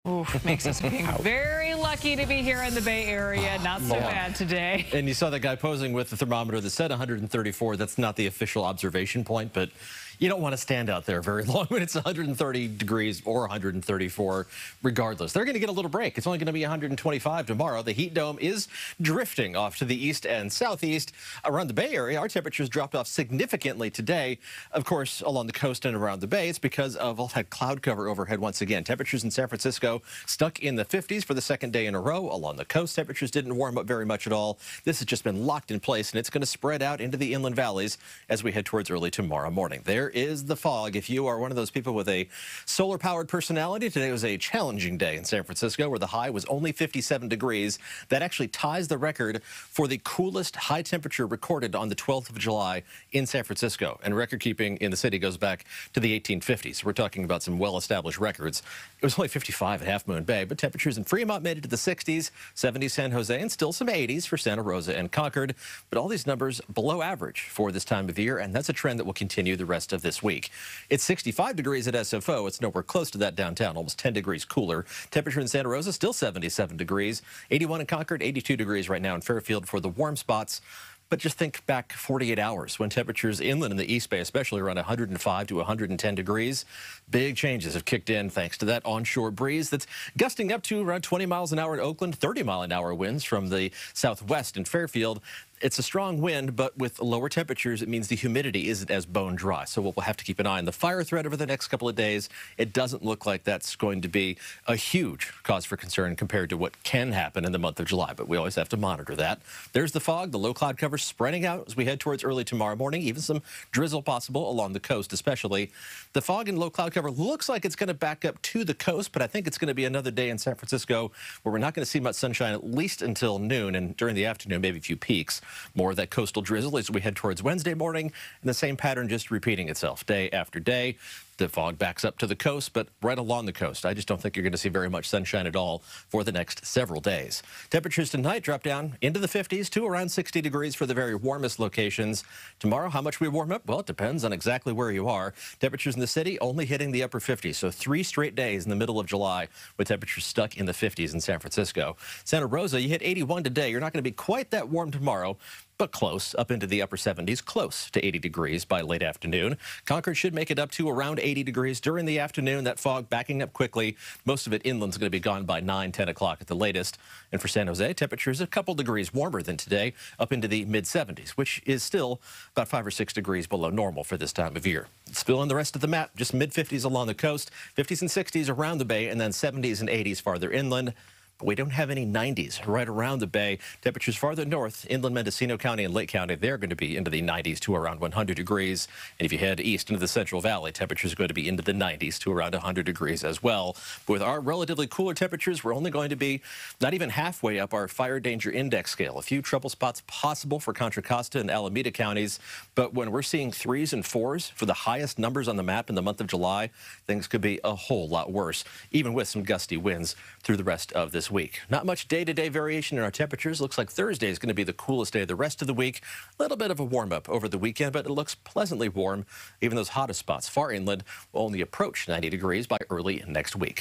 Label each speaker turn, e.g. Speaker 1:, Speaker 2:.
Speaker 1: Oof, makes us being very lucky to be here in the Bay Area. Not so bad today.
Speaker 2: And you saw that guy posing with the thermometer that said 134. That's not the official observation point, but you don't want to stand out there very long when it's 130 degrees or 134 regardless. They're going to get a little break. It's only going to be 125 tomorrow. The heat dome is drifting off to the east and southeast. Around the Bay Area, our temperatures dropped off significantly today. Of course, along the coast and around the Bay, it's because of all that cloud cover overhead once again. Temperatures in San Francisco stuck in the 50s for the second day in a row. Along the coast, temperatures didn't warm up very much at all. This has just been locked in place, and it's going to spread out into the inland valleys as we head towards early tomorrow morning. There is the fog. If you are one of those people with a solar-powered personality, today was a challenging day in San Francisco where the high was only 57 degrees. That actually ties the record for the coolest high temperature recorded on the 12th of July in San Francisco. And record-keeping in the city goes back to the 1850s. We're talking about some well-established records. It was only 55 at Half Moon Bay, but temperatures in Fremont made it to the 60s, 70s San Jose, and still some 80s for Santa Rosa and Concord. But all these numbers below average for this time of year, and that's a trend that will continue the rest of this week. It's 65 degrees at SFO. It's nowhere close to that downtown, almost 10 degrees cooler. Temperature in Santa Rosa still 77 degrees, 81 in Concord, 82 degrees right now in Fairfield for the warm spots. But just think back 48 hours when temperatures inland in the East Bay, especially around 105 to 110 degrees. Big changes have kicked in thanks to that onshore breeze that's gusting up to around 20 miles an hour in Oakland, 30-mile-an-hour winds from the southwest in Fairfield. It's a strong wind, but with lower temperatures, it means the humidity isn't as bone dry. So we'll have to keep an eye on the fire threat over the next couple of days. It doesn't look like that's going to be a huge cause for concern compared to what can happen in the month of July, but we always have to monitor that. There's the fog, the low cloud cover spreading out as we head towards early tomorrow morning, even some drizzle possible along the coast especially. The fog and low cloud cover looks like it's going to back up to the coast, but I think it's going to be another day in San Francisco where we're not going to see much sunshine at least until noon, and during the afternoon, maybe a few peaks. More of that coastal drizzle as we head towards Wednesday morning, and the same pattern just repeating itself day after day. The fog backs up to the coast, but right along the coast, I just don't think you're going to see very much sunshine at all for the next several days. Temperatures tonight drop down into the 50s to around 60 degrees for the very warmest locations. Tomorrow, how much we warm up? Well, it depends on exactly where you are. Temperatures in the city only hitting the upper 50s, so 3 straight days in the middle of July with temperatures stuck in the 50s in San Francisco. Santa Rosa, you hit 81 today. You're not going to be quite that warm tomorrow, but close, up into the upper 70s, close to 80 degrees by late afternoon. Concord should make it up to around 80 degrees during the afternoon. That fog backing up quickly. Most of it inland's going to be gone by 9, 10 o'clock at the latest. And for San Jose, temperatures a couple degrees warmer than today, up into the mid-70s, which is still about 5 or 6 degrees below normal for this time of year. Spill in the rest of the map, just mid-50s along the coast, 50s and 60s around the Bay, and then 70s and 80s farther inland. We don't have any 90s right around the Bay. Temperatures farther north, inland Mendocino County and Lake County, they're going to be into the 90s to around 100 degrees. And if you head east into the Central Valley, temperatures are going to be into the 90s to around 100 degrees as well. But with our relatively cooler temperatures, we're only going to be not even halfway up our fire danger index scale. A few trouble spots possible for Contra Costa and Alameda counties. But when we're seeing 3s and 4s for the highest numbers on the map in the month of July, things could be a whole lot worse, even with some gusty winds through the rest of this week. Not much day-to-day variation in our temperatures. Looks like Thursday is going to be the coolest day of the rest of the week. A little bit of a warm-up over the weekend, but it looks pleasantly warm. Even those hottest spots far inland will only approach 90 degrees by early next week.